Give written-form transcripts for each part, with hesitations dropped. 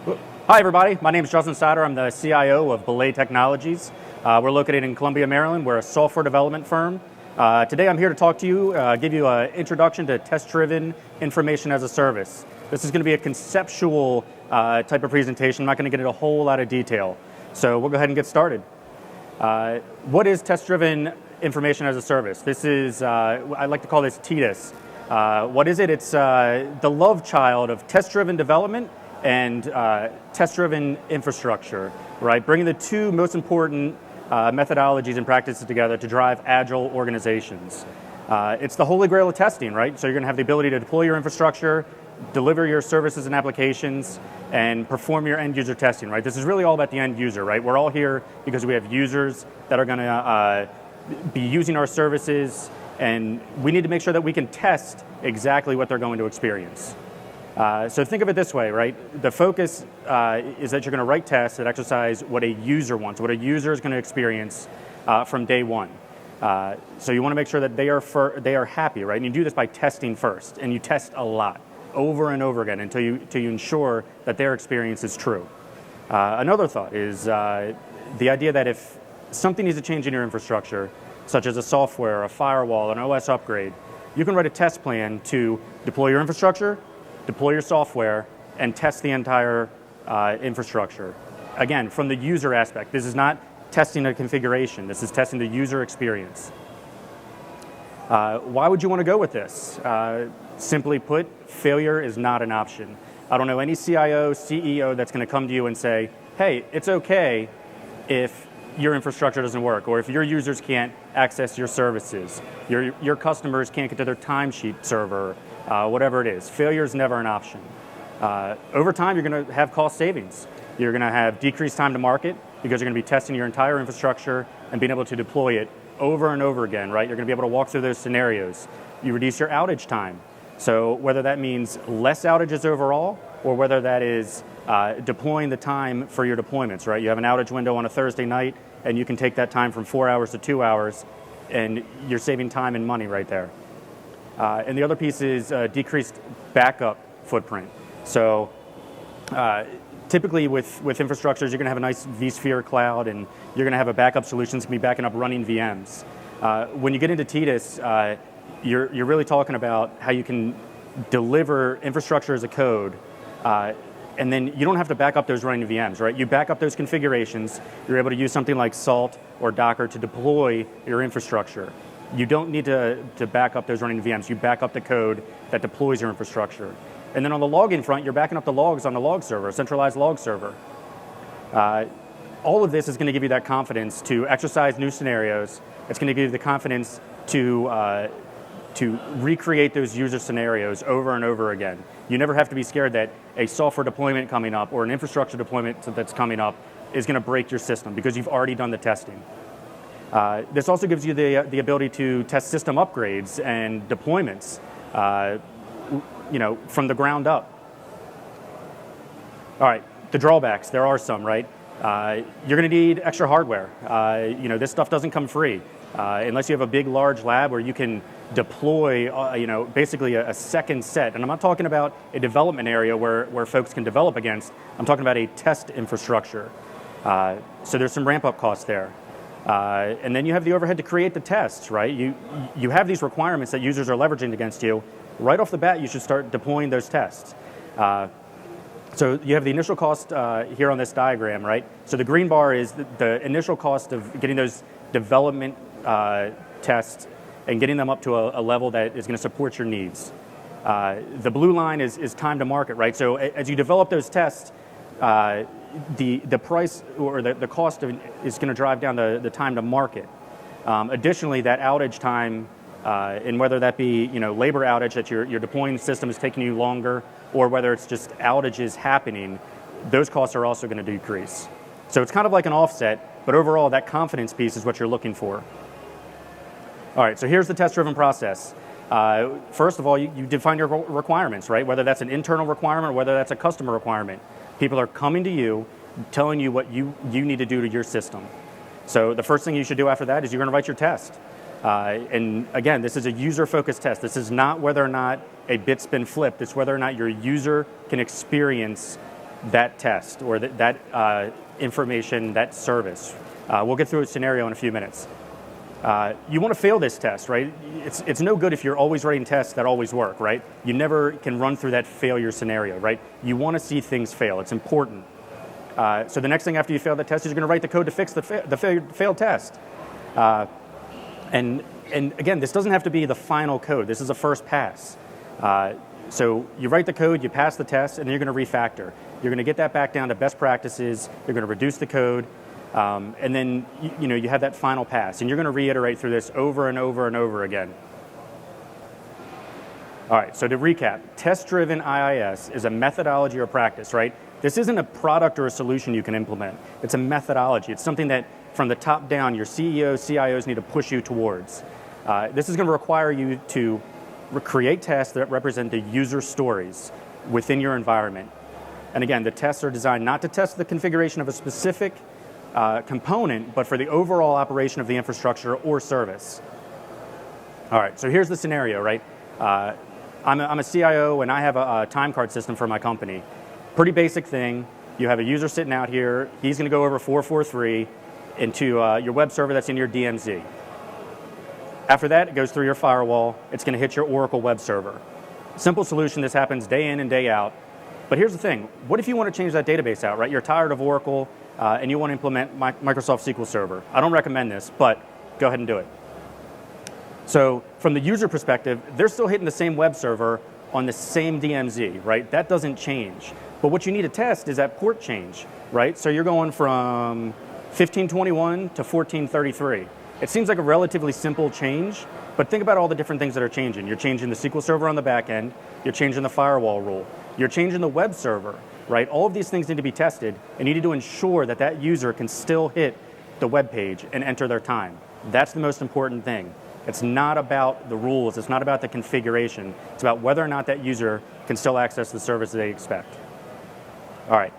Hi, everybody. My name is Justin Sider. I'm the CIO of Belay Technologies. We're located in Columbia, Maryland. We're a software development firm. Today, I'm here to talk to you, give you an introduction to test-driven information as a service. This is going to be a conceptual type of presentation. I'm not going to get into a whole lot of detail. So we'll go ahead and get started. What is test-driven information as a service? This is, I like to call this TDIS. What is it? It's the love child of test-driven development and test-driven infrastructure, right? Bringing the two most important methodologies and practices together to drive agile organizations. It's the holy grail of testing, right? So you're going to have the ability to deploy your infrastructure, deliver your services and applications, and perform your end user testing, right? This is really all about the end user, right? We're all here because we have users that are going to be using our services, and we need to make sure that we can test exactly what they're going to experience. So think of it this way, right? The focus is that you're going to write tests that exercise what a user wants, what a user is going to experience from day one. So you want to make sure that they are happy, right? And you do this by testing first, and you test a lot, over and over again, until you ensure that their experience is true. Another thought is the idea that if something needs to change in your infrastructure, such as a software, a firewall, an OS upgrade, you can write a test plan to deploy your infrastructure, deploy your software, and test the entire infrastructure. Again, from the user aspect, this is not testing a configuration, this is testing the user experience. Why would you want to go with this? Simply put, failure is not an option. I don't know any CIO, CEO that's going to come to you and say, hey, it's okay if your infrastructure doesn't work, or if your users can't access your services, your customers can't get to their timesheet server, whatever it is. Failure is never an option. Over time, you're going to have cost savings. You're going to have decreased time to market because you're going to be testing your entire infrastructure and being able to deploy it over and over again, right? You're going to be able to walk through those scenarios. You reduce your outage time. So whether that means less outages overall, or whether that is deploying the time for your deployments, right? You have an outage window on a Thursday night, and you can take that time from 4 hours to 2 hours, and you're saving time and money right there. And the other piece is decreased backup footprint. So typically with infrastructures, you're going to have a nice vSphere cloud, and you're going to have a backup solution that's going to be backing up running VMs. When you get into TDIS, you're really talking about how you can deliver infrastructure as a code, and then you don't have to back up those running VMs, right? You back up those configurations. You're able to use something like Salt or Docker to deploy your infrastructure. You don't need to back up those running VMs. You back up the code that deploys your infrastructure. And then on the logging front, you're backing up the logs on the log server, a centralized log server. All of this is going to give you that confidence to exercise new scenarios. It's going to give you the confidence to recreate those user scenarios over and over again. You never have to be scared that a software deployment coming up or an infrastructure deployment that's coming up is going to break your system because you've already done the testing. This also gives you the ability to test system upgrades and deployments, from the ground up. All right, the drawbacks, there are some, right? You're going to need extra hardware. This stuff doesn't come free. Unless you have a big, large lab where you can deploy, basically a second set. And I'm not talking about a development area where folks can develop against. I'm talking about a test infrastructure. So there's some ramp-up costs there. And then you have the overhead to create the tests, right? You have these requirements that users are leveraging against you. Right off the bat, you should start deploying those tests. So you have the initial cost here on this diagram, right? So the green bar is the initial cost of getting those development tests and getting them up to a level that is going to support your needs. The blue line is time to market, right? So as you develop those tests, the price or the cost is going to drive down the time to market. Additionally, that outage time, and whether that be labor outage that your deploying system is taking you longer, or whether it's just outages happening, those costs are also going to decrease. So it's kind of like an offset, but overall that confidence piece is what you're looking for. All right, so here's the test-driven process. First of all, you define your requirements, right? Whether that's an internal requirement or whether that's a customer requirement. People are coming to you, telling you what you need to do to your system. So the first thing you should do after that is you're going to write your test. And again, this is a user-focused test. This is not whether or not a bit's been flipped. It's whether or not your user can experience that test or that information, that service. We'll get through a scenario in a few minutes. You want to fail this test, right? It's no good if you're always writing tests that always work, right? You never can run through that failure scenario, right? You want to see things fail. It's important. So the next thing after you fail that test is you're going to write the code to fix the failed test. And again, this doesn't have to be the final code. This is a first pass. So you write the code, you pass the test, and then you're going to refactor. You're going to get that back down to best practices. You're going to reduce the code. And then you have that final pass, and you're going to reiterate through this over and over and over again. All right, so to recap, test-driven IaaS is a methodology or practice, right? This isn't a product or a solution you can implement. It's a methodology. It's something that from the top down, your CEOs, CIOs need to push you towards. This is going to require you to create tests that represent the user stories within your environment. And again, the tests are designed not to test the configuration of a specific component, but for the overall operation of the infrastructure or service. All right, so here's the scenario, right? I'm a CIO and I have a time card system for my company. Pretty basic thing. You have a user sitting out here. He's going to go over 443 into your web server that's in your DMZ. After that, it goes through your firewall. It's going to hit your Oracle web server. Simple solution. This happens day in and day out. But here's the thing. What if you want to change that database out, right? You're tired of Oracle and you want to implement Microsoft SQL Server. I don't recommend this, but go ahead and do it. So from the user perspective, they're still hitting the same web server on the same DMZ, right? That doesn't change. But what you need to test is that port change, right? So you're going from 1521 to 1433. It seems like a relatively simple change, but think about all the different things that are changing. You're changing the SQL Server on the back end. You're changing the firewall rule. You're changing the web server, right? All of these things need to be tested, and you need to ensure that that user can still hit the web page and enter their time. That's the most important thing. It's not about the rules. It's not about the configuration. It's about whether or not that user can still access the service they expect. All right.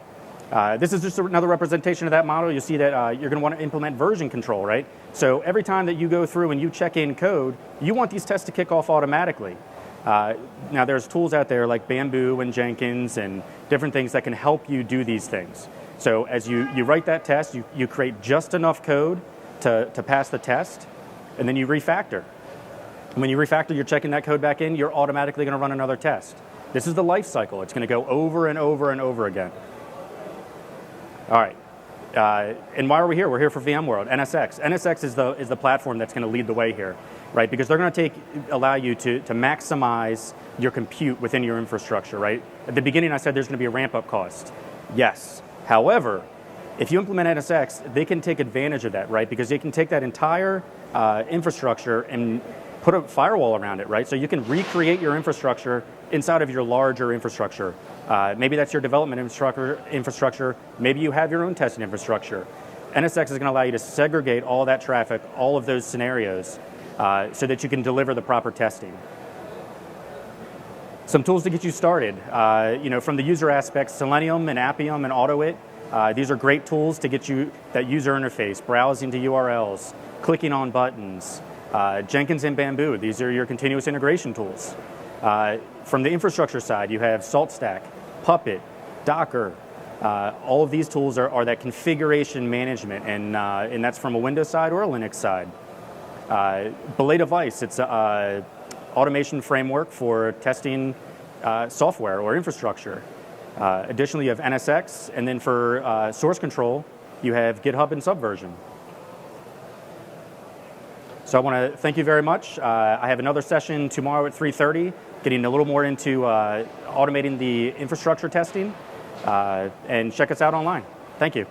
This is just another representation of that model. You see that you're going to want to implement version control, right? So every time that you go through and you check in code, you want these tests to kick off automatically. Now there's tools out there like Bamboo and Jenkins and different things that can help you do these things. So as you write that test, you create just enough code to pass the test, and then you refactor. And when you refactor, you're checking that code back in, you're automatically going to run another test. This is the life cycle. It's going to go over and over and over again. All right. And why are we here? We're here for VMworld, NSX. NSX is the platform that's going to lead the way here, right? Because they're going to allow you to maximize your compute within your infrastructure, right? At the beginning, I said there's going to be a ramp-up cost. Yes. However, if you implement NSX, they can take advantage of that, right? Because they can take that entire infrastructure and put a firewall around it, right? So you can recreate your infrastructure inside of your larger infrastructure. Maybe that's your development infrastructure. Maybe you have your own testing infrastructure. NSX is going to allow you to segregate all that traffic, all of those scenarios, so that you can deliver the proper testing. Some tools to get you started. From the user aspects, Selenium and Appium and AutoIt. These are great tools to get you that user interface, browsing to URLs, clicking on buttons. Jenkins and Bamboo, these are your continuous integration tools. From the infrastructure side, you have SaltStack, Puppet, Docker. All of these tools are that configuration management, and that's from a Windows side or a Linux side. Belay Device, it's an automation framework for testing software or infrastructure. Additionally, you have NSX, and then for source control, you have GitHub and Subversion. So I want to thank you very much. I have another session tomorrow at 3:30, getting a little more into automating the infrastructure testing, and check us out online. Thank you.